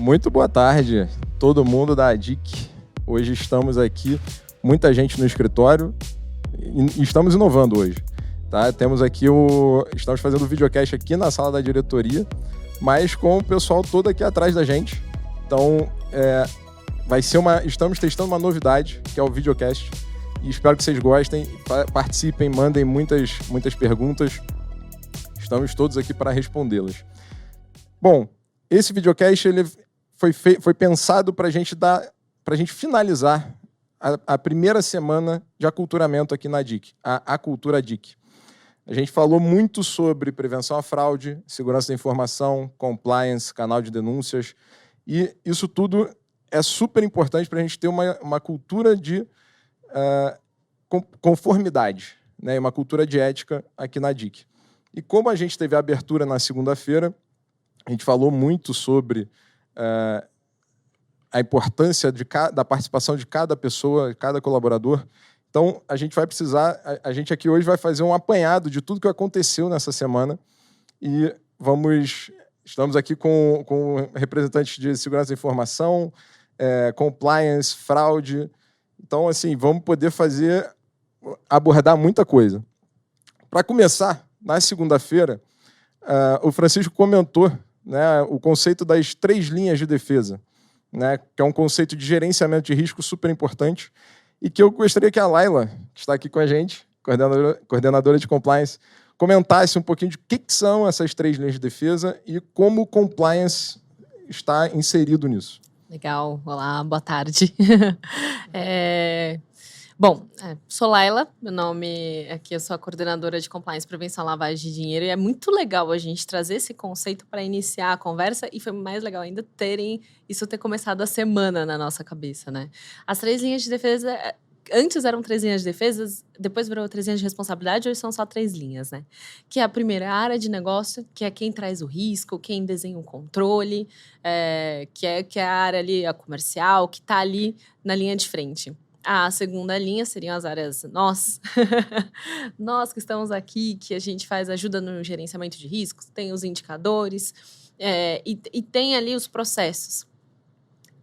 Muito boa tarde, todo mundo da ADIC. Hoje estamos aqui, muita gente no escritório e estamos inovando hoje. Tá? Temos aqui estamos fazendo o videocast aqui na sala da diretoria, mas com o pessoal todo aqui atrás da gente. Então, estamos testando uma novidade, que é o videocast. E espero que vocês gostem, participem, mandem muitas perguntas. Estamos todos aqui para respondê-las. Bom, esse videocast ele foi pensado para a gente finalizar a primeira semana de aculturamento aqui na DIC, a Cultura DIC. A gente falou muito sobre prevenção à fraude, segurança da informação, compliance, canal de denúncias, e isso tudo é super importante para a gente ter uma cultura de conformidade, né, uma cultura de ética aqui na DIC. E como a gente teve a abertura na segunda-feira, a gente falou muito sobre a importância da participação de cada pessoa, cada colaborador. Então, a gente aqui hoje vai fazer um apanhado de tudo que aconteceu nessa semana e estamos aqui com representantes de segurança da informação, compliance, fraude. Então, assim, vamos poder abordar muita coisa. Para começar, na segunda-feira, o Francisco comentou, né, o conceito das 3 linhas de defesa, né, que é um conceito de gerenciamento de risco super importante e que eu gostaria que a Laila, que está aqui com a gente, coordenadora de compliance, comentasse um pouquinho de o que são essas 3 linhas de defesa e como o compliance está inserido nisso. Legal. Olá, boa tarde. Bom, sou Laila, meu nome aqui, eu sou a coordenadora de Compliance, Prevenção à Lavagem de Dinheiro, e é muito legal a gente trazer esse conceito para iniciar a conversa, e foi mais legal ainda ter começado a semana na nossa cabeça, né? As 3 linhas de defesa, antes eram 3 linhas de defesa, depois virou 3 linhas de responsabilidade, hoje são só 3 linhas, né? Que é a primeira, a área de negócio, que é quem traz o risco, quem desenha o controle, que é a área ali, a comercial, que está ali na linha de frente. A segunda linha seriam as áreas nós que estamos aqui, que a gente ajuda no gerenciamento de riscos, tem os indicadores e tem ali os processos.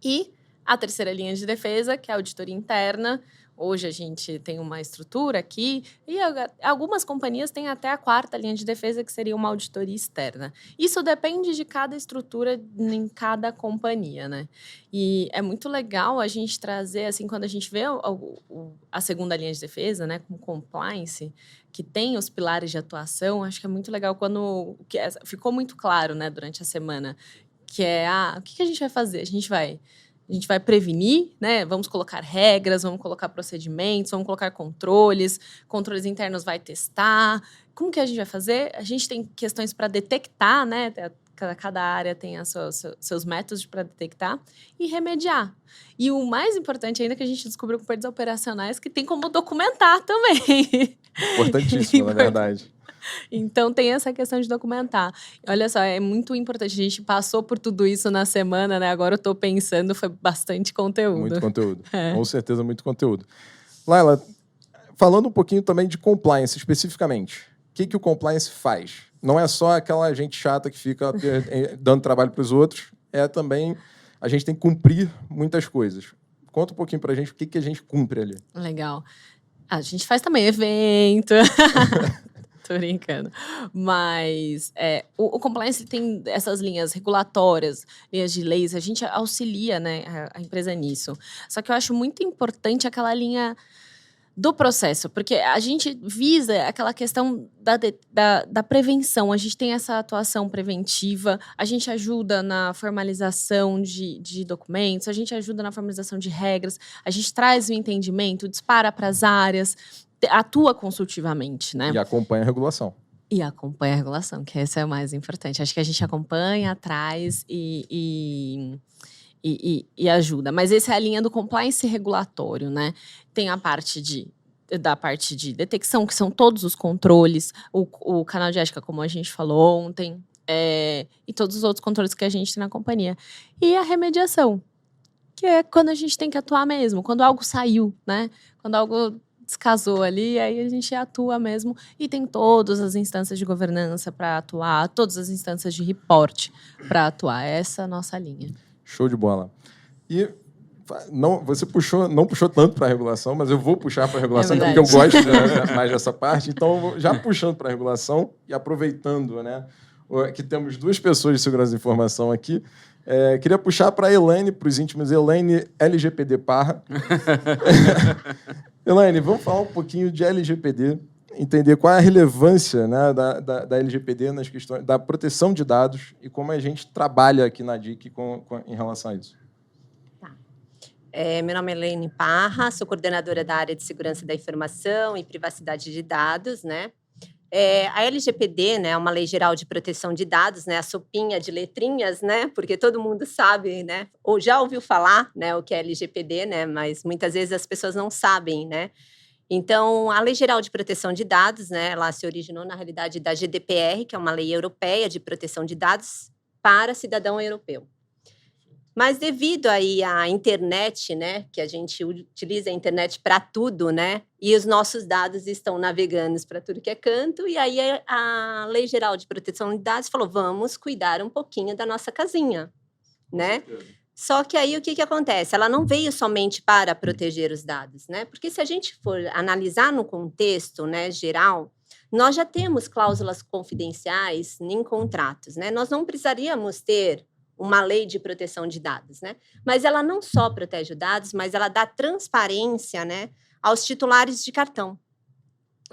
E a terceira linha de defesa, que é a auditoria interna. Hoje a gente tem uma estrutura aqui e algumas companhias têm até a 4ª linha de defesa, que seria uma auditoria externa. Isso depende de cada estrutura em cada companhia, né? E é muito legal a gente trazer, assim, quando a gente vê a segunda linha de defesa, né, com compliance, que tem os pilares de atuação, acho que é muito legal ficou muito claro, né, durante a semana, que o que a gente vai fazer? A gente vai prevenir, né? Vamos colocar regras, vamos colocar procedimentos, vamos colocar controles internos vai testar. Como que a gente vai fazer? A gente tem questões para detectar, né? Cada área tem seus métodos para detectar e remediar. E o mais importante ainda que a gente descobriu com perdas operacionais, que tem como documentar também. Importantíssimo, na verdade. Então, tem essa questão de documentar. Olha só, é muito importante. A gente passou por tudo isso na semana, né? Agora eu estou pensando, foi bastante conteúdo. Muito conteúdo. Com certeza, muito conteúdo. Laila, falando um pouquinho também de compliance, especificamente. O que o compliance faz? Não é só aquela gente chata que fica dando trabalho para os outros, também a gente tem que cumprir muitas coisas. Conta um pouquinho para a gente o que a gente cumpre ali. Legal. A gente faz também evento... Tô brincando. Mas o compliance tem essas linhas regulatórias, linhas de leis, a gente auxilia, né, a empresa nisso. Só que eu acho muito importante aquela linha do processo, porque a gente visa aquela questão da prevenção, a gente tem essa atuação preventiva, a gente ajuda na formalização de documentos, a gente ajuda na formalização de regras, a gente traz o entendimento, dispara para as áreas, atua consultivamente, né? E acompanha a regulação. E acompanha a regulação, que esse é o mais importante. Acho que a gente acompanha, traz e ajuda. Mas essa é a linha do compliance regulatório, né? Tem da parte de detecção, que são todos os controles, o canal de ética, como a gente falou ontem, e todos os outros controles que a gente tem na companhia. E a remediação, que é quando a gente tem que atuar mesmo, quando algo saiu, né? Quando algo descasou ali, aí a gente atua mesmo e tem todas as instâncias de governança para atuar, todas as instâncias de reporte para atuar. Essa é a nossa linha. Show de bola. E não, você não puxou tanto para a regulação, mas eu vou puxar para a regulação, porque eu gosto mais dessa parte. Então, já puxando para a regulação e aproveitando, né, que temos 2 pessoas de segurança da informação aqui, queria puxar para a Elaine, para os íntimos. Elaine, LGPD Parra. Elaine, vamos falar um pouquinho de LGPD, entender qual é a relevância, né, da LGPD nas questões da proteção de dados e como a gente trabalha aqui na DIC em relação a isso. Meu nome é Elaine Parra, sou coordenadora da área de segurança da informação e privacidade de dados, né? A LGPD, né, é uma lei geral de proteção de dados, né, a sopinha de letrinhas, né, porque todo mundo sabe, né, ou já ouviu falar, né, o que é LGPD, né, mas muitas vezes as pessoas não sabem, né. Então, a Lei Geral de Proteção de Dados, né, ela se originou na realidade da GDPR, que é uma lei europeia de proteção de dados para cidadão europeu. Mas devido aí à internet, né, que a gente utiliza a internet para tudo, né, e os nossos dados estão navegando para tudo que é canto, e aí a Lei Geral de Proteção de Dados falou, vamos cuidar um pouquinho da nossa casinha, né? Só que aí o que acontece? Ela não veio somente para proteger os dados, né? Porque se a gente for analisar no contexto, né, geral, nós já temos cláusulas confidenciais em contratos, né? Nós não precisaríamos ter uma lei de proteção de dados, né? Mas ela não só protege os dados, mas ela dá transparência, né, aos titulares de cartão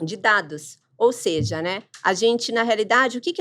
de dados. Ou seja, né, a gente, na realidade, o que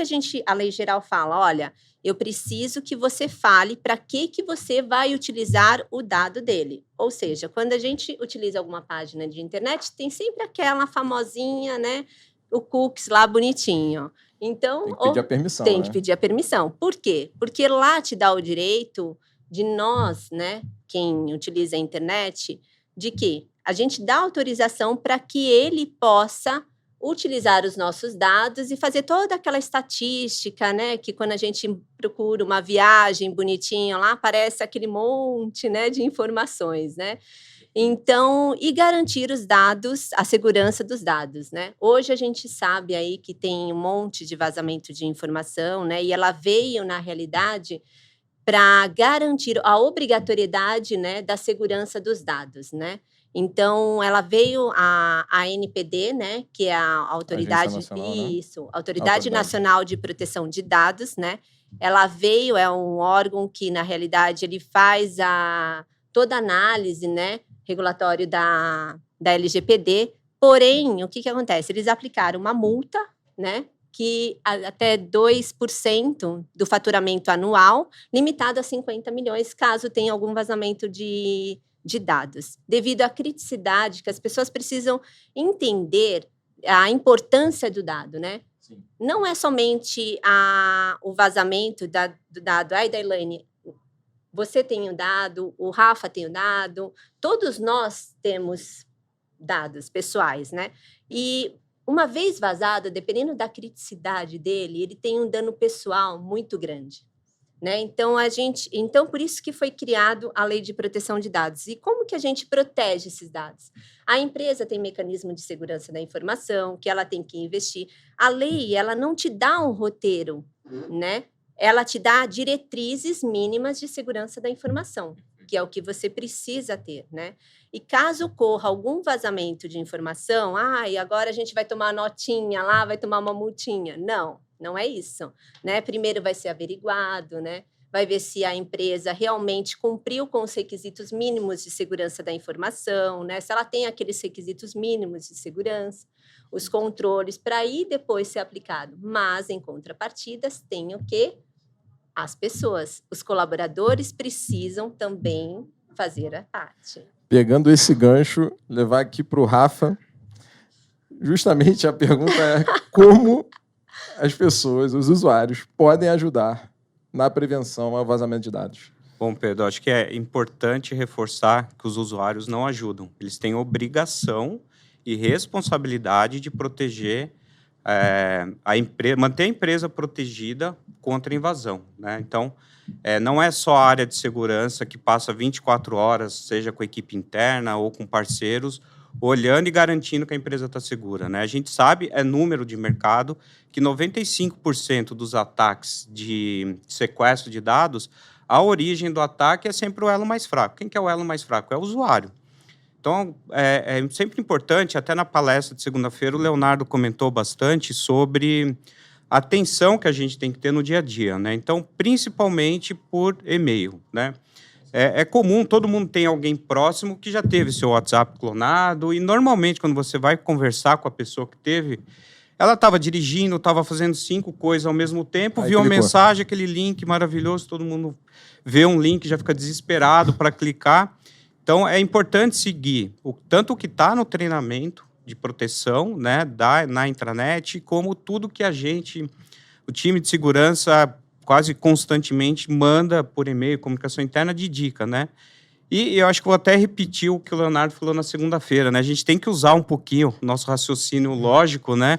a lei geral fala? Olha, eu preciso que você fale para que você vai utilizar o dado dele. Ou seja, quando a gente utiliza alguma página de internet, tem sempre aquela famosinha, né, o cookies lá bonitinho. Então, tem que pedir a permissão. Tem que pedir a permissão. Por quê? Porque lá te dá o direito de nós, né, quem utiliza a internet, de que a gente dá autorização para que ele possa utilizar os nossos dados e fazer toda aquela estatística, né, que quando a gente procura uma viagem bonitinha lá, aparece aquele monte, né, de informações, né? Então, e garantir os dados, a segurança dos dados, né? Hoje a gente sabe aí que tem um monte de vazamento de informação, né? E ela veio, na realidade, para garantir a obrigatoriedade, né, da segurança dos dados, né? Então, ela veio a ANPD, né, que é a Autoridade Autoridade Nacional de Proteção de Dados, né? Ela veio, é um órgão que, na realidade, ele faz toda a análise, né, regulatório da LGPD, porém, o que acontece? Eles aplicaram uma multa, né, que até 2% do faturamento anual, limitado a 50 milhões, caso tenha algum vazamento de dados. Devido à criticidade, que as pessoas precisam entender a importância do dado, né? Sim. Não é somente o vazamento do dado. Ai, Elaine, você tem o dado, o Rafa tem o dado, todos nós temos dados pessoais, né? E uma vez vazado, dependendo da criticidade dele, ele tem um dano pessoal muito grande, né? Então por isso que foi criado a Lei de Proteção de Dados. E como que a gente protege esses dados? A empresa tem mecanismo de segurança da informação, que ela tem que investir. A lei, ela não te dá um roteiro, né? Ela te dá diretrizes mínimas de segurança da informação, que é o que você precisa ter, né? E caso ocorra algum vazamento de informação, e agora a gente vai tomar uma notinha lá, vai tomar uma multinha. Não é isso, né? Primeiro vai ser averiguado, né? Vai ver se a empresa realmente cumpriu com os requisitos mínimos de segurança da informação, né? Se ela tem aqueles requisitos mínimos de segurança, os controles, para aí depois ser aplicado. Mas, em contrapartidas, tem o quê? As pessoas, os colaboradores precisam também fazer a parte. Pegando esse gancho, levar aqui para o Rafa, justamente a pergunta é como as pessoas, os usuários, podem ajudar na prevenção ao vazamento de dados. Bom, Pedro, acho que é importante reforçar que os usuários não ajudam. Eles têm obrigação e responsabilidade de proteger manter a empresa protegida contra a invasão, né? Então, não é só a área de segurança que passa 24 horas, seja com a equipe interna ou com parceiros, olhando e garantindo que a empresa está segura, né? A gente sabe, número de mercado, que 95% dos ataques de sequestro de dados a origem do ataque é sempre o elo mais fraco. Quem que é o elo mais fraco? É o usuário. Então, é sempre importante, até na palestra de segunda-feira, o Leonardo comentou bastante sobre a atenção que a gente tem que ter no dia a dia, né? Então, principalmente por e-mail, né? É comum, todo mundo tem alguém próximo que já teve seu WhatsApp clonado e, normalmente, quando você vai conversar com a pessoa que teve, ela estava dirigindo, estava fazendo 5 coisas ao mesmo tempo, viu uma mensagem, aquele link maravilhoso, todo mundo vê um link, já fica desesperado para clicar. Então, é importante seguir tanto o que está no treinamento de proteção, né, na intranet, como tudo que o time de segurança, quase constantemente manda por e-mail, comunicação interna, de dica, né? E eu acho que vou até repetir o que o Leonardo falou na segunda-feira, né? A gente tem que usar um pouquinho o nosso raciocínio lógico, né?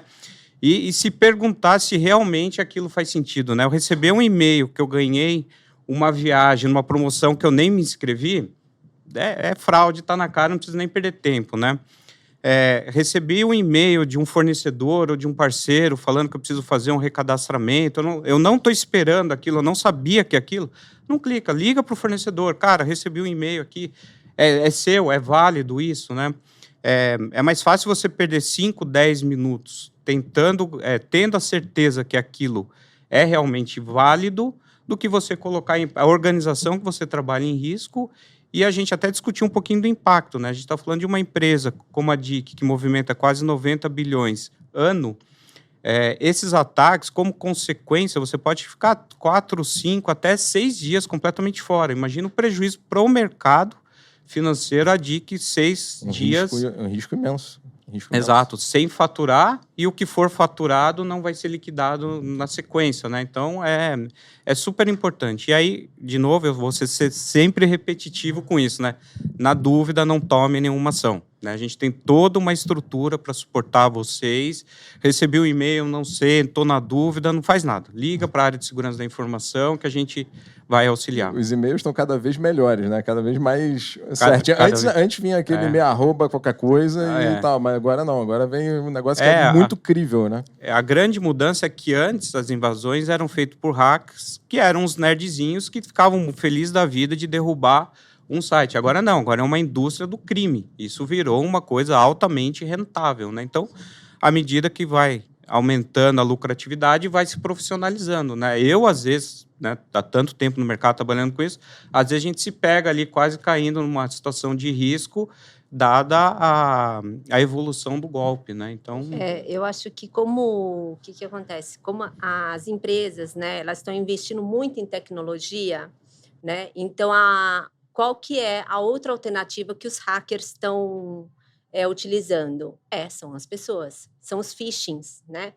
E se perguntar se realmente aquilo faz sentido, né? Eu recebi um e-mail que eu ganhei uma viagem, numa promoção que eu nem me inscrevi, é fraude, está na cara, não precisa nem perder tempo, né? Recebi um e-mail de um fornecedor ou de um parceiro falando que eu preciso fazer um recadastramento, eu não estou esperando aquilo, eu não sabia que aquilo. Não clica, liga para o fornecedor, cara, recebi um e-mail aqui, é seu, é válido isso, né? É mais fácil você perder 5, 10 minutos tendo a certeza que aquilo é realmente válido, do que você colocar a organização que você trabalha em risco. E a gente até discutiu um pouquinho do impacto, né? A gente está falando de uma empresa como a DIC, que movimenta quase 90 bilhões ano. Esses ataques, como consequência, você pode ficar 4, 5, até 6 dias completamente fora. Imagina o prejuízo para o mercado financeiro, a DIC, 6 dias. Um risco imenso. Exato, sem faturar, e o que for faturado não vai ser liquidado na sequência, né? Então, é super importante. E aí, de novo, eu vou ser sempre repetitivo com isso, né? Na dúvida, não tome nenhuma ação, né? A gente tem toda uma estrutura para suportar vocês. Recebi um e-mail, não sei, estou na dúvida, não faz nada. Liga para a área de segurança da informação que a gente vai auxiliar. Os e-mails estão cada vez melhores, né? Cada vez mais certinho. Antes vinha aquele e-mail @ qualquer coisa e tal, mas agora não. Agora vem um negócio que é muito crível, né? A grande mudança é que antes as invasões eram feitas por hackers, que eram uns nerdzinhos que ficavam felizes da vida de derrubar um site. Agora não, agora é uma indústria do crime. Isso virou uma coisa altamente rentável, né? Então, à medida que vai aumentando a lucratividade, vai se profissionalizando, né? Eu, às vezes, né, há tanto tempo no mercado trabalhando com isso, às vezes a gente se pega ali quase caindo numa situação de risco, dada a evolução do golpe, né? Então, eu acho que o que acontece? Como as empresas, né, elas estão investindo muito em tecnologia, né? Então, qual que é a outra alternativa que os hackers estão utilizando? São as pessoas, são os phishings, né?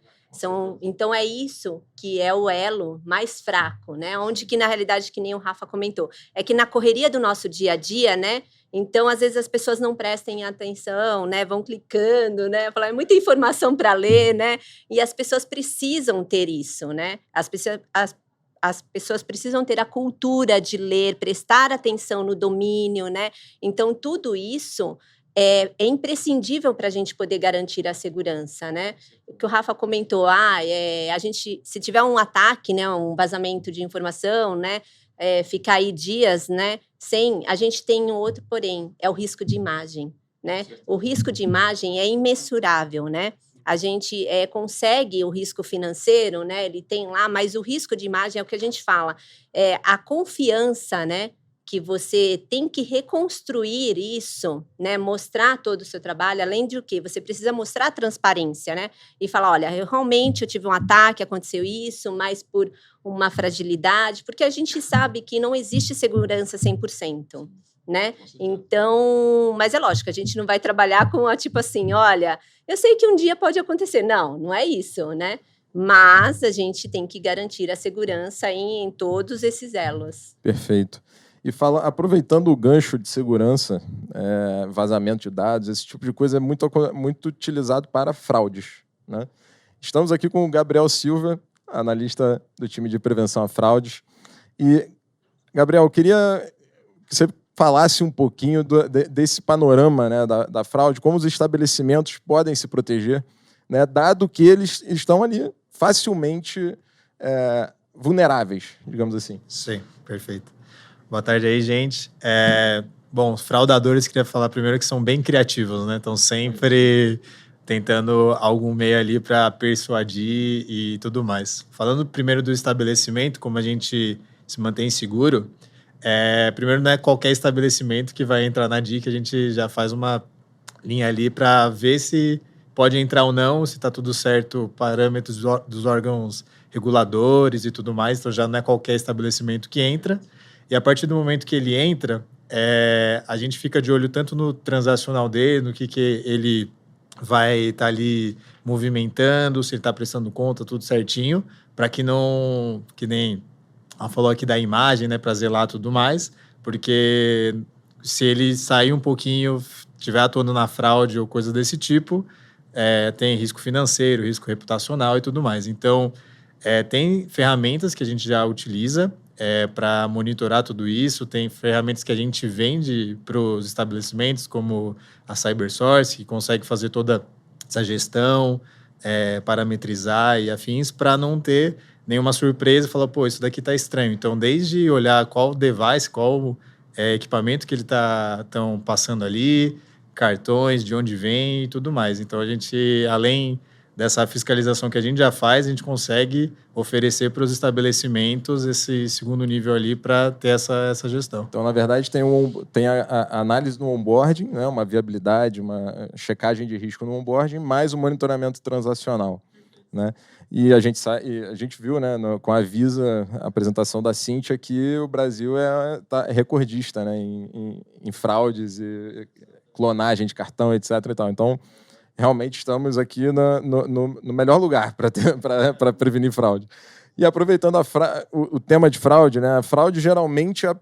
Então, é isso que é o elo mais fraco, né? Onde que, na realidade, que nem o Rafa comentou, é que na correria do nosso dia a dia, né? Então, às vezes, as pessoas não prestem atenção, né? Vão clicando, né? É muita informação para ler, né? E as pessoas precisam ter isso, né? As pessoas precisam ter a cultura de ler, prestar atenção no domínio, né? Então, tudo isso é imprescindível para a gente poder garantir a segurança, né? O que o Rafa comentou, a gente, se tiver um ataque, né, um vazamento de informação, né, ficar aí dias, né, a gente tem um outro porém, é o risco de imagem, né? O risco de imagem é imensurável, né? A gente consegue o risco financeiro, né? Ele tem lá, mas o risco de imagem é o que a gente fala, a confiança, né? Que você tem que reconstruir isso, né? Mostrar todo o seu trabalho, além de o quê? Você precisa mostrar a transparência, né? E falar, olha, realmente eu tive um ataque, aconteceu isso, mas por uma fragilidade, porque a gente sabe que não existe segurança 100%, né? Então, mas é lógico, a gente não vai trabalhar com tipo assim, olha, eu sei que um dia pode acontecer. Não é isso, né? Mas a gente tem que garantir a segurança em todos esses elos. Perfeito. E aproveitando o gancho de segurança, vazamento de dados, esse tipo de coisa é muito utilizado para fraudes, né? Estamos aqui com o Gabriel Silva, analista do time de prevenção a fraudes. E, Gabriel, eu queria que você falasse um pouquinho desse panorama, né, da fraude, como os estabelecimentos podem se proteger, né, dado que eles estão ali facilmente vulneráveis, digamos assim. Sim, perfeito. Boa tarde aí, gente. Bom, os fraudadores, queria falar primeiro que são bem criativos, né? Estão sempre tentando algum meio ali para persuadir e tudo mais. Falando primeiro do estabelecimento, como a gente se mantém seguro, primeiro não é qualquer estabelecimento que vai entrar na DIC, a gente já faz uma linha ali para ver se pode entrar ou não, se está tudo certo, parâmetros dos órgãos reguladores e tudo mais, então já não é qualquer estabelecimento que entra. E a partir do momento que ele entra, a gente fica de olho tanto no transacional dele, no que ele vai estar ali movimentando, se ele está prestando conta, tudo certinho, para que não, que nem ela falou aqui da imagem, né, para zelar tudo mais, porque se ele sair um pouquinho, estiver atuando na fraude ou coisa desse tipo, tem risco financeiro, risco reputacional e tudo mais. Então, tem ferramentas que a gente já utiliza para monitorar tudo isso, tem ferramentas que a gente vende para os estabelecimentos, como a CyberSource, que consegue fazer toda essa gestão, parametrizar e afins, para não ter nenhuma surpresa e falar, pô, isso daqui está estranho. Então, desde olhar qual device, qual equipamento que ele estão passando ali, cartões, de onde vem e tudo mais. Então, a gente, além dessa fiscalização que a gente já faz, a gente consegue oferecer para os estabelecimentos esse segundo nível ali para ter essa gestão. Então, na verdade, tem a análise no onboarding, né, uma viabilidade, uma checagem de risco no onboarding, mais o monitoramento transacional, né? E a gente viu, né, com a Visa, a apresentação da Cíntia, que o Brasil tá recordista, né, em fraudes e clonagem de cartão, etc. E tal. Então, realmente estamos aqui no melhor lugar para prevenir fraude. E aproveitando o tema de fraude, né, a fraude geralmente é o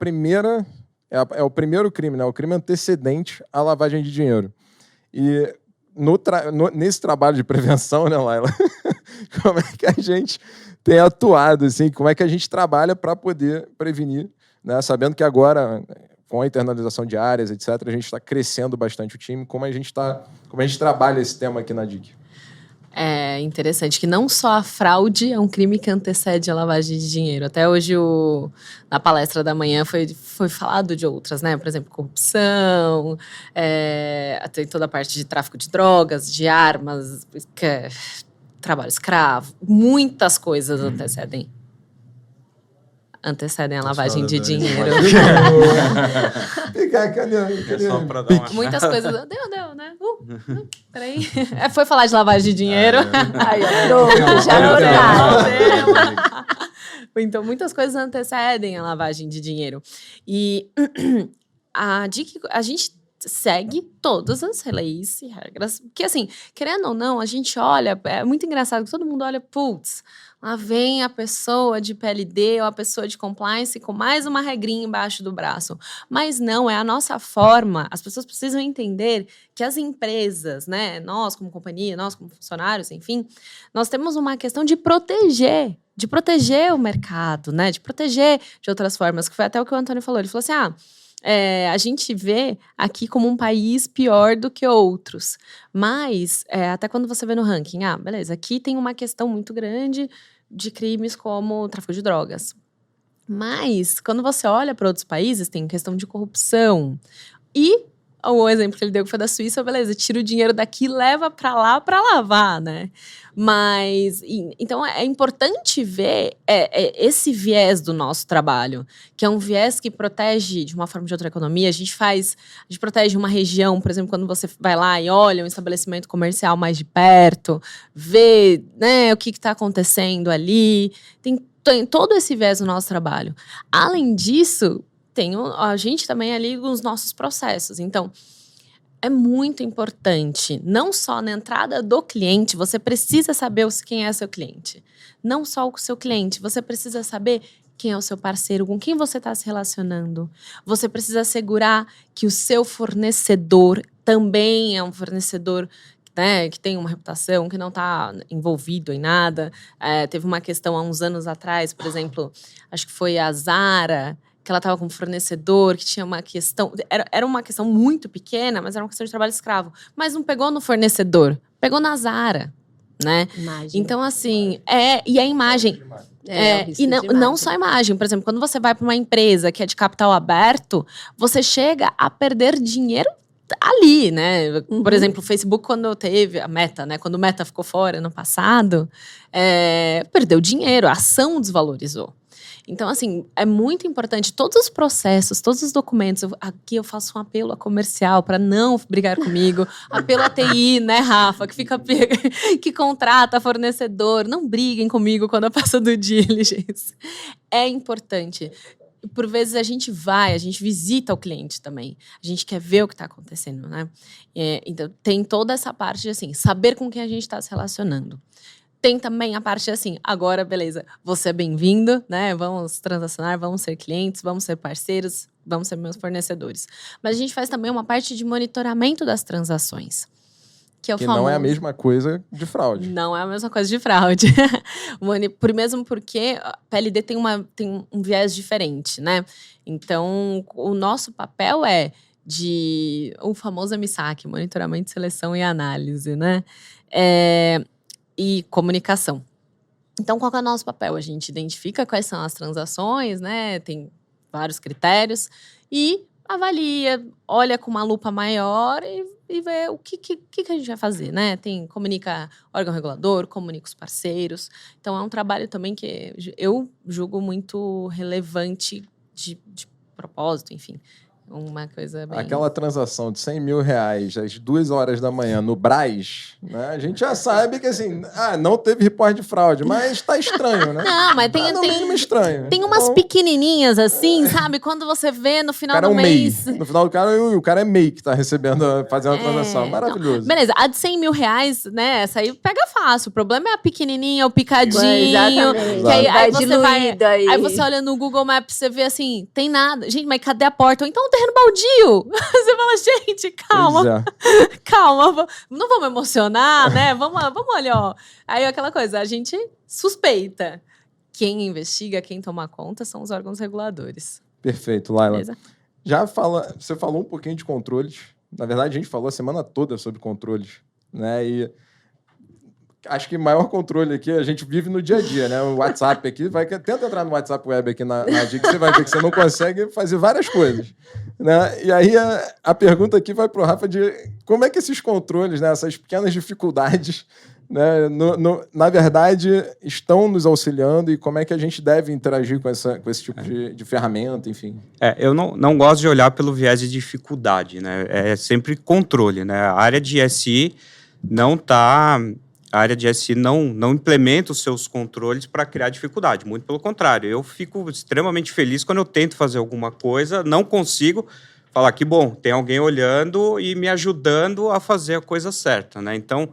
primeiro crime, né, o crime antecedente à lavagem de dinheiro. E nesse trabalho de prevenção, né, Laila, como é que a gente tem atuado, assim, como é que a gente trabalha para poder prevenir, né, sabendo que agora, com a internalização de áreas, etc., a gente está crescendo bastante o time, como a gente trabalha esse tema aqui na DIC? É interessante que não só a fraude é um crime que antecede a lavagem de dinheiro. Até hoje, na palestra da manhã, foi falado de outras, né? Por exemplo, corrupção, tem toda a parte de tráfico de drogas, de armas, trabalho escravo. Muitas coisas antecedem a lavagem de dinheiro. Só pra dar uma... Muitas coisas... Deu, né? Peraí. Foi falar de lavagem de dinheiro. Aí, pronto, já Então, muitas coisas antecedem a lavagem de dinheiro. E a gente segue todas as leis e regras. Porque, assim, querendo ou não, a gente olha... É muito engraçado que todo mundo olha, putz, lá vem a pessoa de PLD ou a pessoa de compliance com mais uma regrinha embaixo do braço. Mas não, é a nossa forma. As pessoas precisam entender que as empresas, né, nós como companhia, nós como funcionários, enfim, nós temos uma questão de proteger o mercado, né, de proteger de outras formas, que foi até o que o Antônio falou. Ele falou assim, a gente vê aqui como um país pior do que outros. Mas, até quando você vê no ranking, beleza, aqui tem uma questão muito grande de crimes como tráfico de drogas. Mas, quando você olha para outros países, tem questão de corrupção. E o exemplo que ele deu que foi da Suíça, beleza, tira o dinheiro daqui e leva para lá para lavar, né? Mas, então, é importante ver esse viés do nosso trabalho, que é um viés que protege, de uma forma ou de outra, economia. A gente protege uma região, por exemplo, quando você vai lá e olha um estabelecimento comercial mais de perto, vê, né, o que está acontecendo ali. Tem todo esse viés no nosso trabalho. Além disso, tem a gente também ali os nossos processos. Então, é muito importante, não só na entrada do cliente, você precisa saber quem é seu cliente. Não só o seu cliente, você precisa saber quem é o seu parceiro, com quem você está se relacionando. Você precisa assegurar que o seu fornecedor também é um fornecedor, né, que tem uma reputação, que não está envolvido em nada. Teve uma questão há uns anos atrás, por exemplo, acho que foi a Zara, que ela estava com um fornecedor, que tinha uma questão... Era uma questão muito pequena, mas era uma questão de trabalho escravo. Mas não pegou no fornecedor, pegou na Zara. né? Imagem. Então, assim, e a imagem... o risco e de não imagem. só a imagem. Por exemplo, quando você vai para uma empresa que é de capital aberto, você chega a perder dinheiro ali, né? Por exemplo, o Facebook, quando teve a Meta, né? Quando o Meta ficou fora ano passado, perdeu dinheiro, a ação desvalorizou. Então, assim, é muito importante, todos os processos, todos os documentos, aqui eu faço um apelo a comercial para não brigar comigo, apelo a TI, né, Rafa, que contrata fornecedor, não briguem comigo quando eu passo do diligence. É importante. Por vezes a gente visita o cliente também, a gente quer ver o que está acontecendo, né? Então, tem toda essa parte de, assim, saber com quem a gente está se relacionando. Tem também a parte assim, agora, beleza, você é bem-vindo, né? Vamos transacionar, vamos ser clientes, vamos ser parceiros, vamos ser meus fornecedores. Mas a gente faz também uma parte de monitoramento das transações. Que não é a mesma coisa de fraude. Não é a mesma coisa de fraude. Mesmo porque a PLD tem um viés diferente, né? Então, o nosso papel é o famoso MSAC, monitoramento, seleção e análise, né? E comunicação. Então, qual que é o nosso papel? A gente identifica quais são as transações, né? Tem vários critérios e avalia, olha com uma lupa maior e vê o que a gente vai fazer, né? Comunica órgão regulador, comunica os parceiros. Então, é um trabalho também que eu julgo muito relevante de propósito, enfim. Uma coisa bem... Aquela transação de 100 mil reais às 2 horas da manhã no Brás, né? A gente já sabe que, assim, não teve reporte de fraude, mas tá estranho, né? Não, mas no mínimo estranho. Tem umas pequenininhas assim, sabe? Quando você vê no final do mês... No final do cara, o cara é MEI que tá fazendo a transação. Maravilhoso. Não. Beleza, a de 100 mil reais, né? Essa aí pega fácil. O problema é a pequenininha, o picadinho. Exatamente. Que aí você diluído aí. Aí você olha no Google Maps, você vê assim, tem nada. Gente, mas cadê a porta? Ou então um terreno baldio. Você fala, gente, calma. Calma, não vamos emocionar, né? Vamos olhar, ó. Aí aquela coisa, a gente suspeita. Quem investiga, quem toma conta são os órgãos reguladores. Perfeito, Laila. Beleza? Você falou um pouquinho de controles. Na verdade, a gente falou a semana toda sobre controles, né? E acho que o maior controle aqui a gente vive no dia a dia, né? O WhatsApp aqui, tenta entrar no WhatsApp Web aqui na dica, você vai ver que você não consegue fazer várias coisas, né? E aí a pergunta aqui vai para o Rafa de como é que esses controles, né, essas pequenas dificuldades, né, na verdade, estão nos auxiliando e como é que a gente deve interagir com esse tipo de ferramenta, enfim. Eu não gosto de olhar pelo viés de dificuldade, né? É sempre controle, né? A área de SI não implementa os seus controles para criar dificuldade. Muito pelo contrário. Eu fico extremamente feliz quando eu tento fazer alguma coisa, não consigo falar que, bom, tem alguém olhando e me ajudando a fazer a coisa certa, né? Então,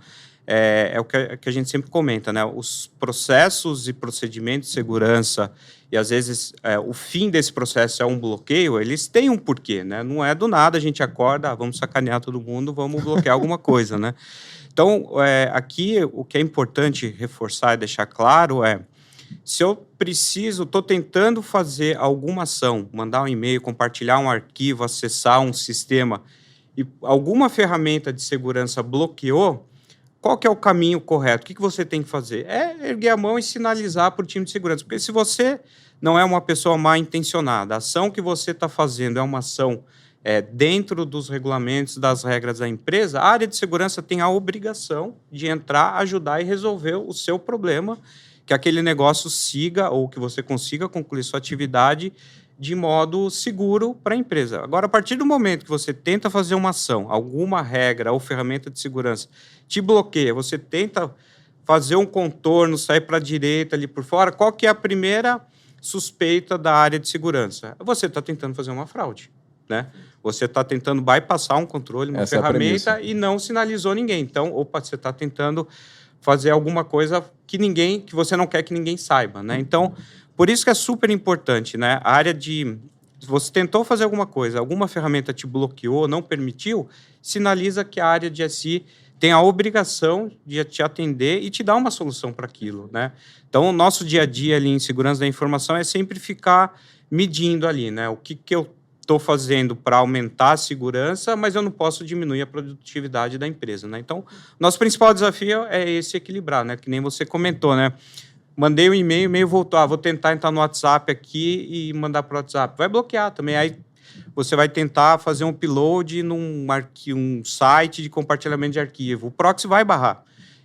é o que a gente sempre comenta, né? Os processos e procedimentos de segurança, e às vezes o fim desse processo é um bloqueio, eles têm um porquê, né? Não é do nada, a gente acorda, vamos sacanear todo mundo, vamos bloquear alguma coisa, né? Então, aqui o que é importante reforçar e deixar claro se eu estou tentando fazer alguma ação, mandar um e-mail, compartilhar um arquivo, acessar um sistema, e alguma ferramenta de segurança bloqueou, qual que é o caminho correto? O que você tem que fazer? Erguer a mão e sinalizar para o time de segurança. Porque se você não é uma pessoa mal intencionada, a ação que você está fazendo é uma ação dentro dos regulamentos, das regras da empresa, a área de segurança tem a obrigação de entrar, ajudar e resolver o seu problema, que aquele negócio siga ou que você consiga concluir sua atividade de modo seguro para a empresa. Agora, a partir do momento que você tenta fazer uma ação, alguma regra ou ferramenta de segurança te bloqueia, você tenta fazer um contorno, sair para a direita ali por fora, qual que é a primeira suspeita da área de segurança? Você está tentando fazer uma fraude, né? Você está tentando bypassar um controle, uma ferramenta e não sinalizou ninguém. Então, você está tentando fazer alguma coisa que você não quer que ninguém saiba, né? Então, por isso que é super importante, né? A área de... Se você tentou fazer alguma coisa, alguma ferramenta te bloqueou, não permitiu, sinaliza que a área de SI tem a obrigação de te atender e te dar uma solução para aquilo, né? Então, o nosso dia a dia ali em segurança da informação é sempre ficar medindo ali, né? O que eu estou fazendo para aumentar a segurança, mas eu não posso diminuir a produtividade da empresa, né? Então, nosso principal desafio é esse equilibrar, né? Que nem você comentou, né? Mandei um e-mail, o e-mail voltou. Vou tentar entrar no WhatsApp aqui e mandar para o WhatsApp. Vai bloquear também. Aí você vai tentar fazer um upload num um site de compartilhamento de arquivo. O proxy vai barrar.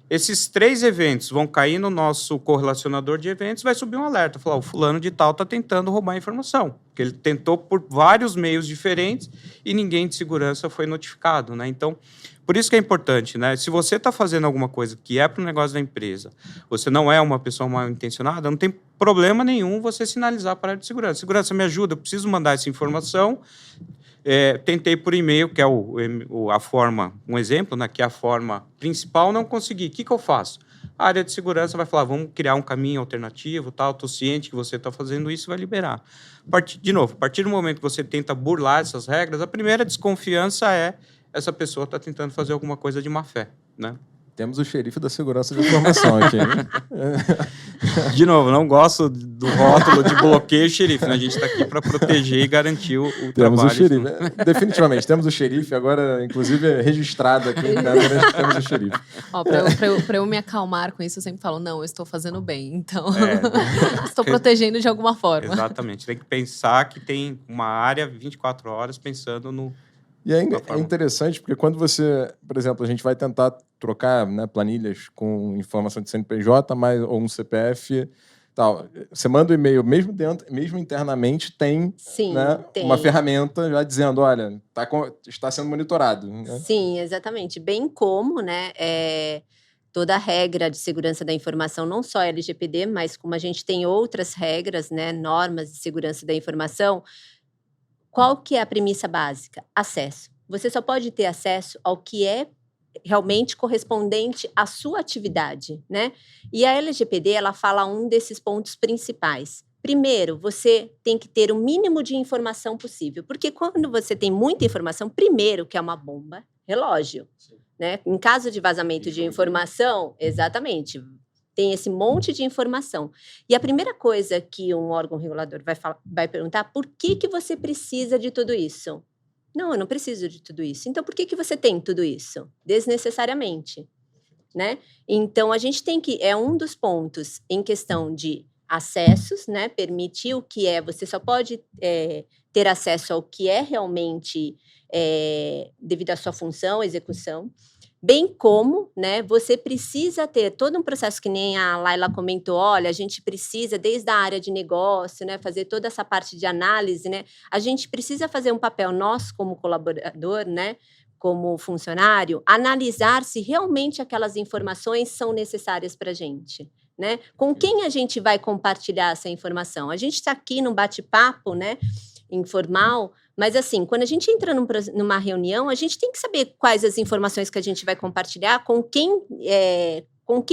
Esses 3 eventos vão cair no nosso correlacionador de eventos, vai subir um alerta, falar, o fulano de tal está tentando roubar a informação, porque ele tentou por vários meios diferentes e ninguém de segurança foi notificado, né? Então, por isso que é importante, né? Se você está fazendo alguma coisa que é para o negócio da empresa, você não é uma pessoa mal intencionada, não tem problema nenhum você sinalizar para a área de segurança. Segurança, me ajuda, eu preciso mandar essa informação. Tentei por e-mail, que é a forma, um exemplo, né, que é a forma principal, não consegui. O que eu faço? A área de segurança vai falar, vamos criar um caminho alternativo, tal, estou ciente que você está fazendo isso, vai liberar. De novo, a partir do momento que você tenta burlar essas regras, a primeira desconfiança é essa pessoa está tentando fazer alguma coisa de má fé, né? Temos o xerife da segurança de informação aqui. De novo, não gosto do rótulo de bloqueio xerife, né? A gente está aqui para proteger e garantir o Temos trabalho. O xerife. Definitivamente, temos o xerife, agora, inclusive, registrado aqui em câmera, temos o xerife. Para eu me acalmar com isso, eu sempre falo, não, eu estou fazendo bem, então estou protegendo de alguma forma. Exatamente, tem que pensar que tem uma área 24 horas pensando no... E é interessante, porque quando você, por exemplo, a gente vai tentar trocar, né, planilhas com informação de CNPJ ou um CPF, tal. Você manda um e-mail, mesmo internamente, tem, Sim, né, tem uma ferramenta já dizendo, olha, está sendo monitorado. Né? Sim, exatamente. Bem como, né, toda a regra de segurança da informação, não só a LGPD, mas como a gente tem outras regras, né, normas de segurança da informação. Qual que é a premissa básica? Acesso. Você só pode ter acesso ao que é realmente correspondente à sua atividade, né? E a LGPD, ela fala um desses pontos principais. Primeiro, você tem que ter o mínimo de informação possível, porque quando você tem muita informação, primeiro, que é uma bomba, relógio, né? Em caso de vazamento de informação, exatamente, tem esse monte de informação. E a primeira coisa que um órgão regulador vai perguntar, por que você precisa de tudo isso? Não, eu não preciso de tudo isso. Então, por que você tem tudo isso? Desnecessariamente, né? Então, a gente tem que... É um dos pontos em questão de acessos, né? Permitir o que é... Você só pode ter acesso ao que é realmente devido à sua função, execução. Bem como, né, você precisa ter todo um processo que nem a Laila comentou, olha, a gente precisa, desde a área de negócio, né, fazer toda essa parte de análise, né, a gente precisa fazer um papel nosso como colaborador, né, como funcionário, analisar se realmente aquelas informações são necessárias para a gente, né, com quem a gente vai compartilhar essa informação. A gente está aqui num bate-papo, né, informal, mas assim, quando a gente entra numa reunião, a gente tem que saber quais as informações que a gente vai compartilhar, com quem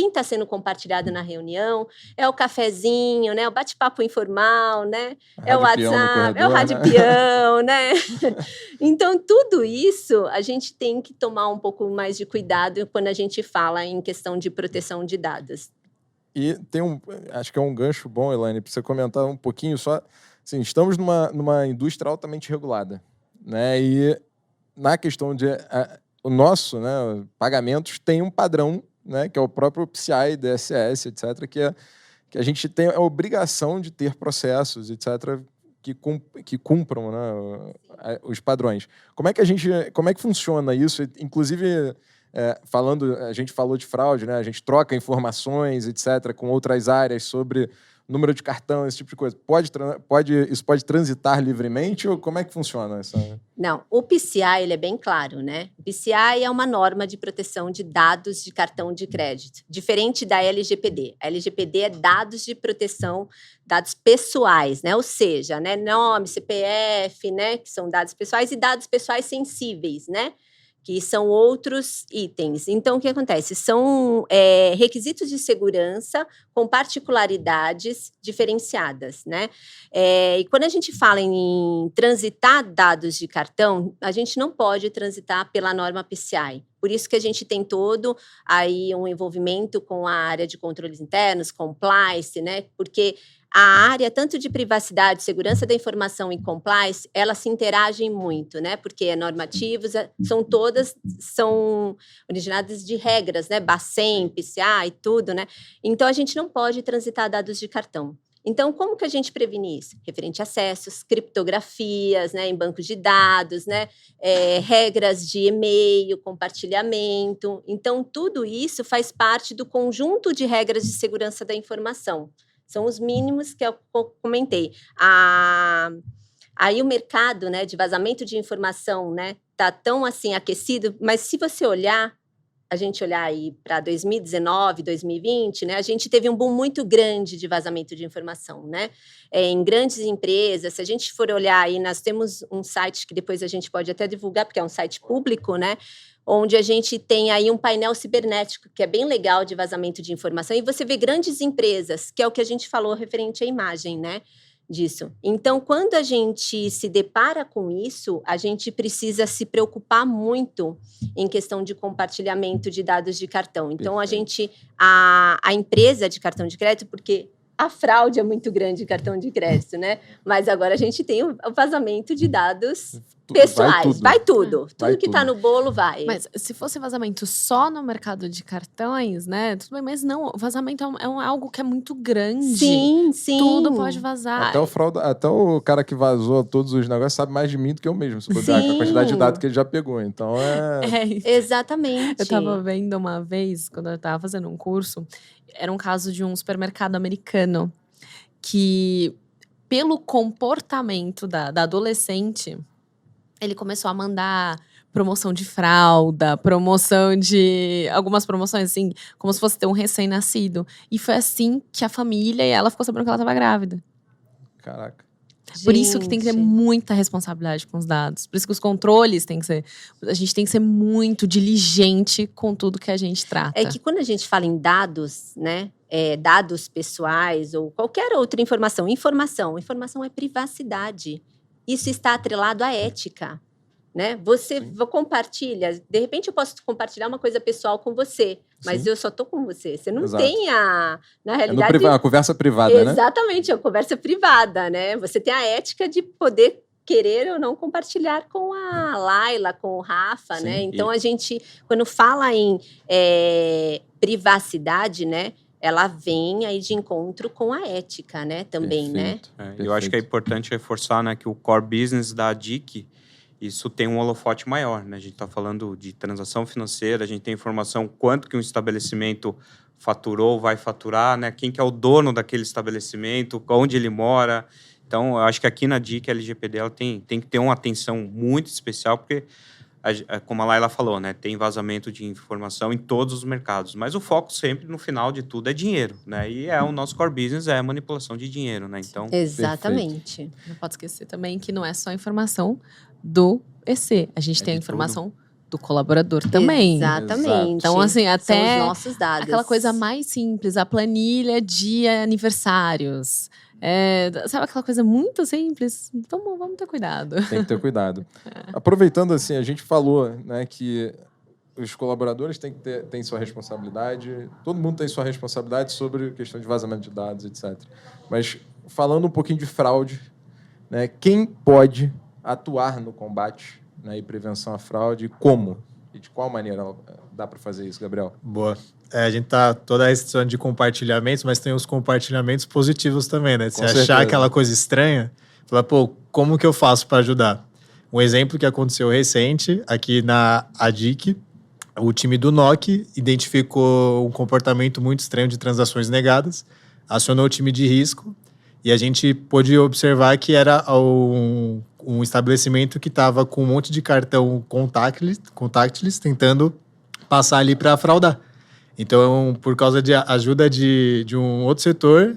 está sendo compartilhado na reunião, é o cafezinho, né, o bate-papo informal, né, é o WhatsApp, é o rádio peão, né? Então, tudo isso a gente tem que tomar um pouco mais de cuidado quando a gente fala em questão de proteção de dados. E acho que é um gancho bom, Elaine, para você comentar um pouquinho só. Assim, estamos numa indústria altamente regulada, né? E na questão de o nosso, né, pagamentos tem um padrão, né, que é o próprio PCI, DSS, etc., que a gente tem a obrigação de ter processos, etc., que cumpram, né, os padrões. Como é que funciona isso? Inclusive, a gente falou de fraude, né? A gente troca informações, etc., com outras áreas sobre número de cartão, esse tipo de coisa. Isso pode transitar livremente ou como é que funciona isso? Não, o PCI ele é bem claro, né? O PCI é uma norma de proteção de dados de cartão de crédito, diferente da LGPD. A LGPD é dados de proteção, dados pessoais, né? Ou seja, né, nome, CPF, né, que são dados pessoais, e dados pessoais sensíveis, né? Que são outros itens. Então, o que acontece? São requisitos de segurança com particularidades diferenciadas, né? E quando a gente fala em transitar dados de cartão, a gente não pode transitar pela norma PCI. Por isso que a gente tem todo aí um envolvimento com a área de controles internos, compliance, né? Porque a área, tanto de privacidade, segurança da informação e compliance, elas se interagem muito, né? Porque normativos são originadas de regras, né? Bacen, PCA e tudo, né? Então, a gente não pode transitar dados de cartão. Então, como que a gente previne isso? Referente a acessos, criptografias, né, em bancos de dados, né, regras de e-mail, compartilhamento. Então, tudo isso faz parte do conjunto de regras de segurança da informação. São os mínimos que eu comentei. Aí o mercado, né, de vazamento de informação, né, tá tão assim aquecido, mas se você olhar, a gente olhar aí para 2019, 2020, né, a gente teve um boom muito grande de vazamento de informação, né? Em grandes empresas, se a gente for olhar aí, nós temos um site que depois a gente pode até divulgar, porque é um site público, né? Onde a gente tem aí um painel cibernético, que é bem legal de vazamento de informação, e você vê grandes empresas, que é o que a gente falou referente à imagem, né? Disso. Então, quando a gente se depara com isso, a gente precisa se preocupar muito em questão de compartilhamento de dados de cartão. Então, a empresa de cartão de crédito, porque a fraude é muito grande de cartão de crédito, né? Mas agora a gente tem o vazamento de dados pessoais. Vai tudo. Tudo que está no bolo vai. Mas se fosse vazamento só no mercado de cartões, né? Tudo bem, mas não. Vazamento é algo que é muito grande. Sim. Tudo pode vazar. Até o cara que vazou todos os negócios sabe mais de mim do que eu mesmo. Se puder, com a quantidade de dados que ele já pegou. Então Exatamente. Eu tava vendo uma vez, quando eu tava fazendo um curso, era um caso de um supermercado americano que, pelo comportamento da adolescente, ele começou a mandar promoção de fralda, algumas promoções, assim, como se fosse ter um recém-nascido. E foi assim que a família e ela ficou sabendo que ela estava grávida. Caraca. Por isso que tem que ter muita responsabilidade com os dados. Por isso que os controles têm que ser... A gente tem que ser muito diligente com tudo que a gente trata. É que quando a gente fala em dados, né? Dados pessoais ou qualquer outra informação é privacidade. Isso está atrelado à ética, né? Você compartilha, de repente eu posso compartilhar uma coisa pessoal com você, mas eu só tô com você. Você não tem na realidade... a conversa privada, né? Exatamente, a conversa privada, né? Você tem a ética de poder querer ou não compartilhar com a Laila, com o Rafa, né? Então, a gente, quando fala em privacidade, né? Ela vem aí de encontro com a ética, né? Também, Perfeito. né? Eu acho que é importante reforçar, né, que o core business da ADIC, isso tem um holofote maior, né? A gente está falando de transação financeira, a gente tem informação quanto que um estabelecimento faturou, vai faturar, né? Quem que é o dono daquele estabelecimento, onde ele mora. Então, eu acho que aqui na ADIC, a LGPD, ela tem que ter uma atenção muito especial, porque... como a Laila falou, né, tem vazamento de informação em todos os mercados, mas o foco sempre, no final de tudo, é dinheiro, né, e o nosso core business é a manipulação de dinheiro, né, então... Exatamente. Perfeito. Não pode esquecer também que não é só informação do EC, a gente tem a informação do colaborador também. Exatamente. Então, assim, até são os nossos dados. aquela coisa mais simples, a planilha de aniversários. Sabe aquela coisa muito simples? Vamos ter cuidado. Tem que ter cuidado. Aproveitando, assim, a gente falou, né, que os colaboradores têm sua responsabilidade, todo mundo tem sua responsabilidade sobre questão de vazamento de dados, etc. Mas falando um pouquinho de fraude, né, quem pode atuar no combate, né, e prevenção à fraude, como? E de qual maneira dá para fazer isso, Gabriel? Boa. A gente tá toda a questão de compartilhamentos, mas tem os compartilhamentos positivos também, né? Se achar aquela coisa estranha, falar, pô, como que eu faço para ajudar? Um exemplo que aconteceu recente, aqui na ADIC, o time do NOC identificou um comportamento muito estranho de transações negadas, acionou o time de risco e a gente pôde observar que era um estabelecimento que estava com um monte de cartão contactless tentando passar ali para fraudar. Então, por causa de ajuda de um outro setor,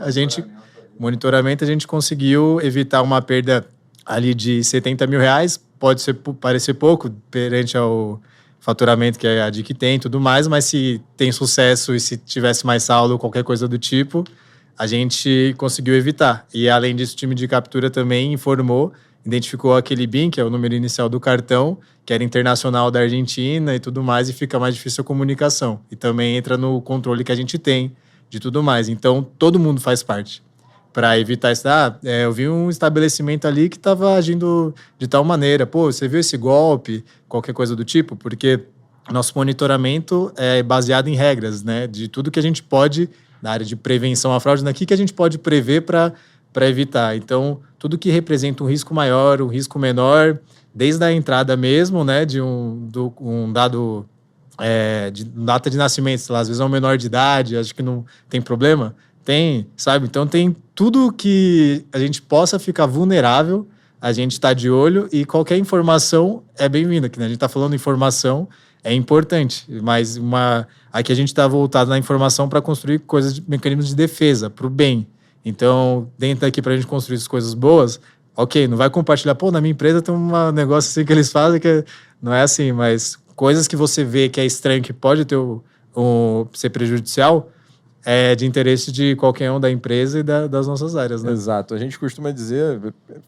monitoramento, a gente conseguiu evitar uma perda ali de R$70 mil. Pode parecer pouco perante ao faturamento que a ADIC tem e tudo mais, mas se tem sucesso e se tivesse mais saldo ou qualquer coisa do tipo, a gente conseguiu evitar. E, além disso, o time de captura também identificou aquele BIN, que é o número inicial do cartão, que era internacional da Argentina e tudo mais, e fica mais difícil a comunicação. E também entra no controle que a gente tem de tudo mais. Então, todo mundo faz parte. para evitar isso. Eu vi um estabelecimento ali que estava agindo de tal maneira. Pô, você viu esse golpe? Qualquer coisa do tipo? Porque nosso monitoramento é baseado em regras, né? De tudo que a gente pode, na área de prevenção à fraude, daqui que a gente pode prever para evitar. Então, tudo que representa um risco maior, um risco menor, desde a entrada mesmo, né? De um dado... de data de nascimento, sei lá, às vezes é um menor de idade, acho que não tem problema. Tem, sabe? Então tem tudo que a gente possa ficar vulnerável, a gente está de olho e qualquer informação é bem-vinda. Que, né? A gente está falando informação, é importante, mas aqui a gente está voltado na informação para construir mecanismos de defesa, para o bem. Então, dentro daqui, para a gente construir as coisas boas, ok, não vai compartilhar, pô, na minha empresa tem um negócio assim que eles fazem que não é assim, mas coisas que você vê que é estranho, que pode ter ser prejudicial, é de interesse de qualquer um da empresa e das nossas áreas, né? Exato. A gente costuma dizer,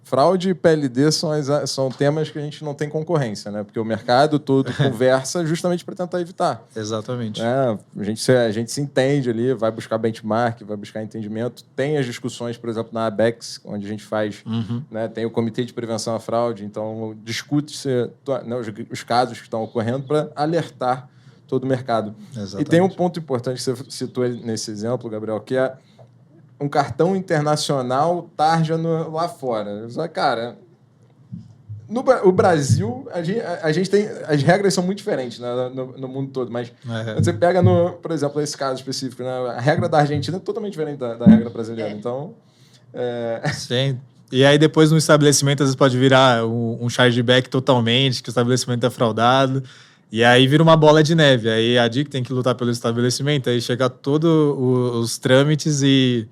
fraude e PLD são temas que a gente não tem concorrência, né? Porque o mercado todo conversa justamente para tentar evitar. Exatamente. A gente se entende ali, vai buscar benchmark, vai buscar entendimento. Tem as discussões, por exemplo, na ABEX, onde a gente faz, né? Tem o Comitê de Prevenção à Fraude, então discute-se os casos que estão ocorrendo para alertar todo o mercado. Exatamente. E tem um ponto importante que você citou nesse exemplo, Gabriel, que é um cartão internacional tarja lá fora. Cara, o Brasil, a gente tem... As regras são muito diferentes, né, no mundo todo, mas você pega, por exemplo, esse caso específico, né, a regra da Argentina é totalmente diferente da regra brasileira. Então... Sim. E aí depois no estabelecimento às vezes pode virar um chargeback totalmente, que o estabelecimento é fraudado. E aí vira uma bola de neve. Aí a DIC tem que lutar pelo estabelecimento, aí chega todos os trâmites e...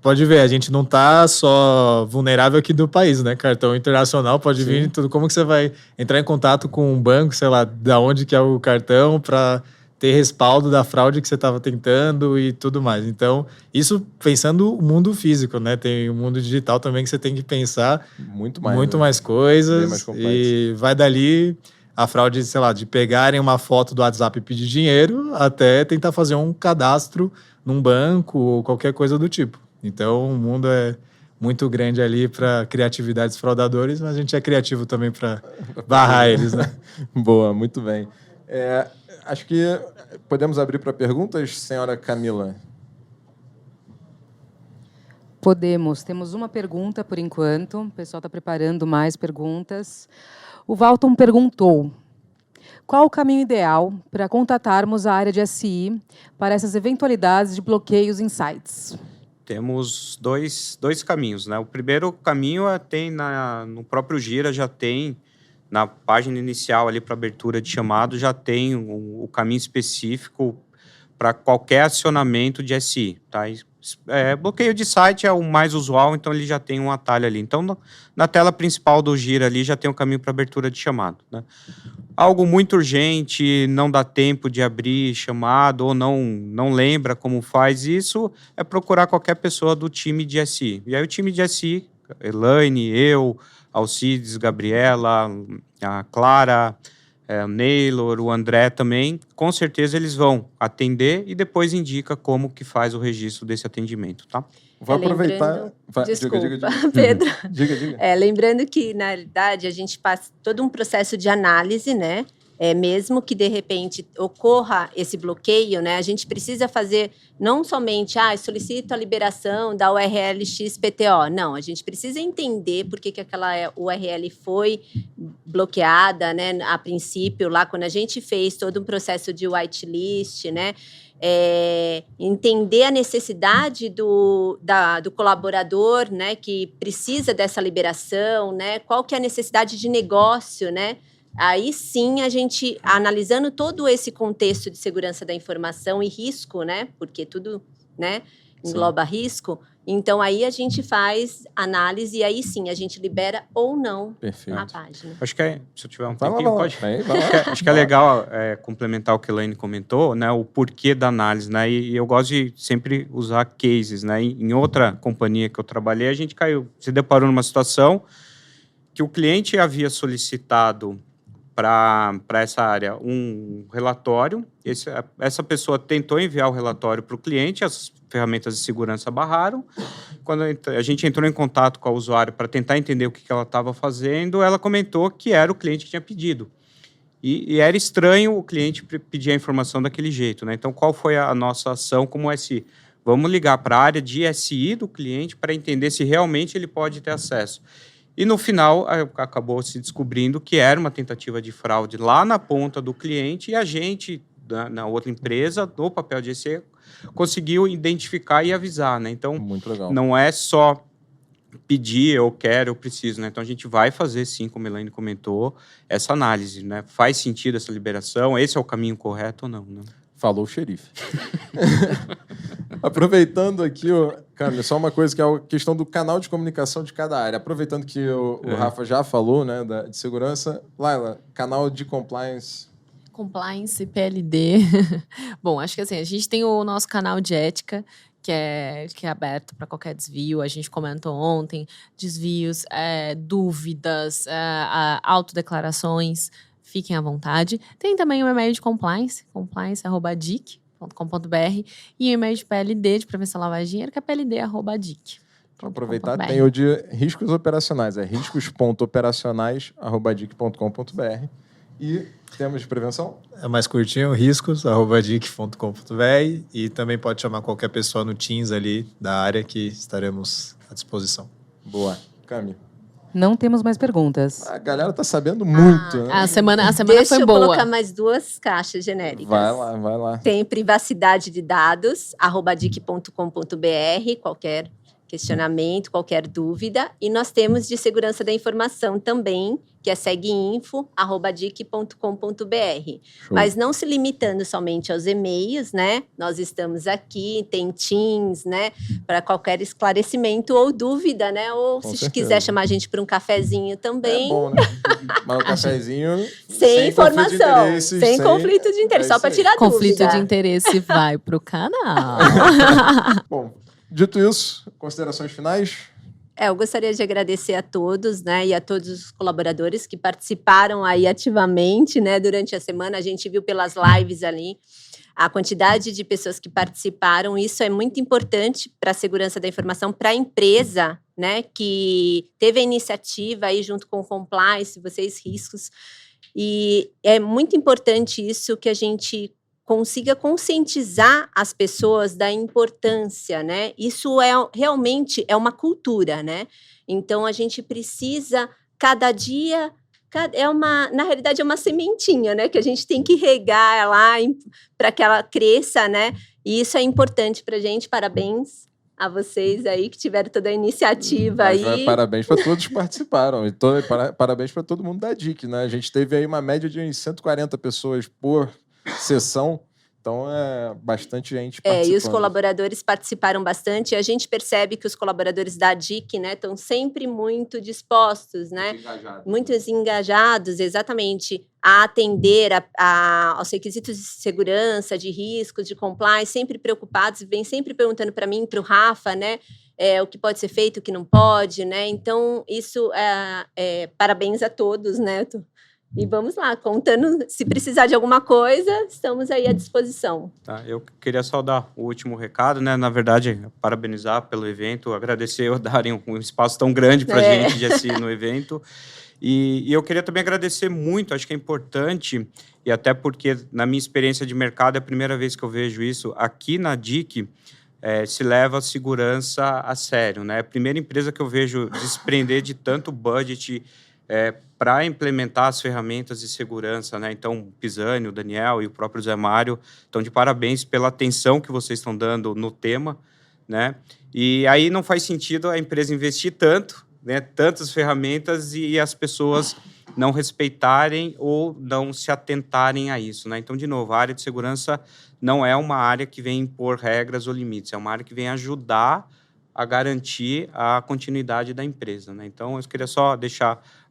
Pode ver, a gente não tá só vulnerável aqui do país, né? Cartão internacional pode vir de tudo. Como que você vai entrar em contato com um banco, sei lá, da onde que é o cartão, para ter respaldo da fraude que você estava tentando e tudo mais. Então, isso pensando o mundo físico, né? Tem o mundo digital também que você tem que pensar muito mais coisas. Mais e vai dali... A fraude, sei lá, de pegarem uma foto do WhatsApp e pedir dinheiro até tentar fazer um cadastro num banco ou qualquer coisa do tipo. Então, o mundo é muito grande ali para criatividades fraudadores, mas a gente é criativo também para barrar eles, né? Boa, muito bem. Acho que podemos abrir para perguntas, senhora Camila. Podemos. Temos uma pergunta por enquanto. O pessoal está preparando mais perguntas. O Valton perguntou: qual o caminho ideal para contatarmos a área de SI para essas eventualidades de bloqueios em sites? Temos dois caminhos, né? O primeiro caminho no próprio Gira, já tem, na página inicial ali para abertura de chamado, já tem o caminho específico para qualquer acionamento de SI, tá? Bloqueio de site é o mais usual, então ele já tem um atalho ali. Então, na tela principal do Gira ali já tem um caminho para abertura de chamado, né? Algo muito urgente, não dá tempo de abrir chamado ou não lembra como faz isso, é procurar qualquer pessoa do time de SI. E aí o time de SI, Elaine, eu, Alcides, Gabriela, a Clara, o Neylor, o André também, com certeza eles vão atender e depois indica como que faz o registro desse atendimento, tá? Vou aproveitar... Desculpa, diga. Pedro. Diga. Lembrando que, na realidade, a gente passa todo um processo de análise, né? Mesmo que, de repente, ocorra esse bloqueio, né? A gente precisa fazer não somente, solicito a liberação da URL XPTO. Não, a gente precisa entender por que aquela URL foi bloqueada, né? A princípio, lá quando a gente fez todo um processo de whitelist, né? Entender a necessidade do colaborador, né, que precisa dessa liberação, né, qual que é a necessidade de negócio, né? Aí sim, a gente, analisando todo esse contexto de segurança da informação e risco, né, porque tudo, né, engloba risco, então aí a gente faz análise e aí sim a gente libera ou não a página. Acho que se eu tiver um tempinho, pode? Acho que é legal complementar o que a Elaine comentou, né, o porquê da análise, né, e eu gosto de sempre usar cases, né, em outra companhia que eu trabalhei, a gente se deparou numa situação que o cliente havia solicitado para essa área um relatório. Essa pessoa tentou enviar o relatório para o cliente, as ferramentas de segurança barraram. Quando a gente entrou em contato com a usuária para tentar entender o que ela estava fazendo, ela comentou que era o cliente que tinha pedido. E era estranho o cliente pedir a informação daquele jeito, né? Então, qual foi a nossa ação como SI? Vamos ligar para a área de SI do cliente para entender se realmente ele pode ter acesso. E, no final, acabou se descobrindo que era uma tentativa de fraude lá na ponta do cliente e a gente, na outra empresa, no papel de SI, conseguiu identificar e avisar, né? Então, Muito legal. não é só pedir, eu quero, eu preciso, né? Então, a gente vai fazer, sim, como a Elaine comentou, essa análise, né? Faz sentido essa liberação? Esse é o caminho correto ou não, né? Falou o xerife. Aproveitando aqui, Cami, só uma coisa que é a questão do canal de comunicação de cada área. Aproveitando que o Rafa já falou, né, de segurança. Laila, canal de compliance. Compliance, PLD. Bom, acho que assim, a gente tem o nosso canal de ética, que é aberto para qualquer desvio. A gente comentou ontem, desvios, dúvidas, autodeclarações, fiquem à vontade. Tem também o e-mail de compliance, compliance@dic.com.br, e o e-mail de PLD, de prevenção à lavagem de dinheiro, que é pld@dic. Para aproveitar, tem o de riscos operacionais, riscos.operacionais@dic.com.br. E temos de prevenção? É mais curtinho, riscos@dic.com.br, e também pode chamar qualquer pessoa no Teams ali da área que estaremos à disposição. Boa. Cami. Não temos mais perguntas. A galera tá sabendo muito, né? A semana Deixa foi eu boa. colocar mais 2 caixas genéricas. Vai lá. Tem privacidade de dados, @dic.com.br, qualquer questionamento, qualquer dúvida. E nós temos de segurança da informação também, que é seguinfo@dic.com.br. Mas não se limitando somente aos e-mails, né? Nós estamos aqui, tem Teams, né? Para qualquer esclarecimento ou dúvida, né? Ou Com se certeza. quiser chamar a gente para um cafezinho também. É bom, né? Mas o cafezinho... Sem informação, conflito de interesses, sem conflito de interesse, É só para isso aí. tirar Conflito dúvida. de interesse vai pro canal. Bom, dito isso, considerações finais? Eu gostaria de agradecer a todos, né, e a todos os colaboradores que participaram aí ativamente, né, durante a semana. A gente viu pelas lives ali a quantidade de pessoas que participaram. Isso é muito importante para a segurança da informação, para a empresa, né, que teve a iniciativa aí junto com o compliance, vocês riscos. E é muito importante isso, que a gente consiga conscientizar as pessoas da importância, né? Isso realmente é uma cultura, né? Então, a gente precisa, cada dia, na realidade, é uma sementinha, né? Que a gente tem que regar lá para que ela cresça, né? E isso é importante para a gente. Parabéns a vocês aí que tiveram toda a iniciativa aí. Parabéns para todos que participaram. E parabéns para todo mundo da DIC, né? A gente teve aí uma média de 140 pessoas por sessão, então é bastante gente participando. E os colaboradores participaram bastante, e a gente percebe que os colaboradores da DIC, né, estão sempre muito dispostos, né, muito engajados, exatamente, a atender aos requisitos de segurança, de riscos, de compliance, sempre preocupados, vem sempre perguntando para mim, para o Rafa, né, o que pode ser feito, o que não pode, né, então isso, parabéns a todos, né, e vamos lá, contando, se precisar de alguma coisa, estamos aí à disposição. Tá, eu queria só dar o último recado, né? Na verdade, parabenizar pelo evento, agradecer por darem um espaço tão grande para a gente de SI no evento. E eu queria também agradecer muito, acho que é importante, e até porque na minha experiência de mercado é a primeira vez que eu vejo isso, aqui na DIC se leva a segurança a sério, né? É a primeira empresa que eu vejo desprender de tanto budget para implementar as ferramentas de segurança, né? Então, o Pisani, o Daniel e o próprio Zé Mário estão de parabéns pela atenção que vocês estão dando no tema, né? E aí não faz sentido a empresa investir tanto, né? Tantas ferramentas e as pessoas não respeitarem ou não se atentarem a isso, né? Então, de novo, a área de segurança não é uma área que vem impor regras ou limites, é uma área que vem ajudar a garantir a continuidade da empresa, né? Então, eu queria só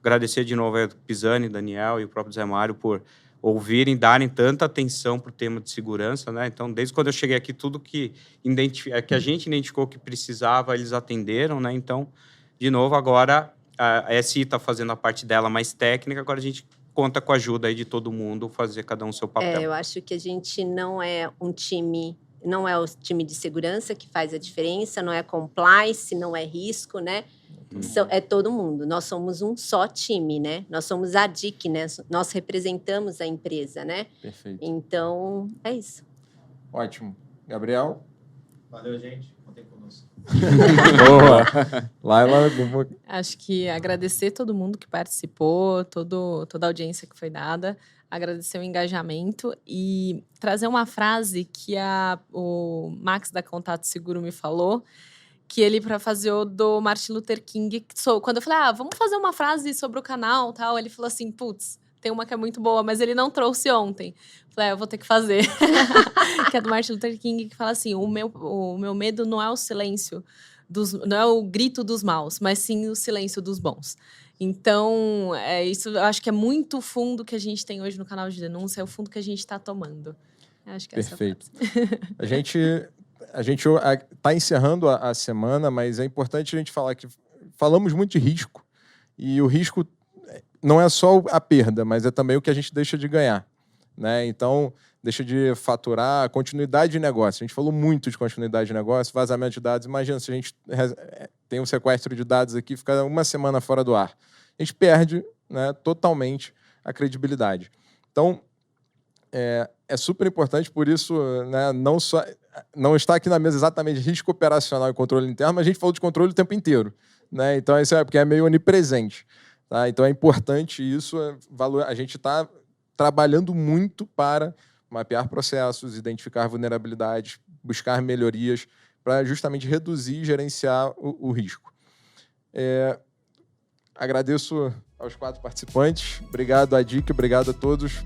agradecer de novo a Pisani, Daniel e o próprio Zé Mário por ouvirem, darem tanta atenção para o tema de segurança, né? Então, desde quando eu cheguei aqui, tudo que a gente identificou que precisava, eles atenderam, né? Então, de novo, agora a SI está fazendo a parte dela mais técnica, agora a gente conta com a ajuda aí de todo mundo, fazer cada um o seu papel. Eu acho que a gente não é um time, não é o time de segurança que faz a diferença, não é compliance, não é risco, né? É todo mundo. Nós somos um só time, né? Nós somos a DIC, né? Nós representamos a empresa, né? Perfeito. Então, é isso. Ótimo. Gabriel? Valeu, gente. Contem conosco. Boa. Laila? Acho que agradecer todo mundo que participou, toda a audiência que foi dada, agradecer o engajamento e trazer uma frase que o Max da Contato Seguro me falou, que ele parafraseou do Martin Luther King. Quando eu falei, vamos fazer uma frase sobre o canal, tal, ele falou assim, putz, tem uma que é muito boa, mas ele não trouxe ontem. Falei, eu vou ter que fazer. Que é do Martin Luther King, que fala assim, o meu medo não é o silêncio, não é o grito dos maus, mas sim o silêncio dos bons. Então, isso eu acho que é muito o fundo que a gente tem hoje no canal de denúncia, é o fundo que a gente está tomando. Eu acho que perfeito. A gente está encerrando a semana, mas é importante a gente falar que falamos muito de risco, e o risco não é só a perda, mas é também o que a gente deixa de ganhar, né? Então, deixa de faturar, continuidade de negócio. A gente falou muito de continuidade de negócio, vazamento de dados. Imagina se a gente tem um sequestro de dados aqui, fica uma semana fora do ar. A gente perde, né, totalmente a credibilidade. Então, é super importante, por isso, né, não está aqui na mesa exatamente risco operacional e controle interno, mas a gente falou de controle o tempo inteiro, né? Então, isso porque é meio onipresente. Tá? Então, é importante isso. A gente está trabalhando muito para mapear processos, identificar vulnerabilidades, buscar melhorias para justamente reduzir e gerenciar o risco. Agradeço aos 4 participantes. Obrigado, Adic. Obrigado a todos.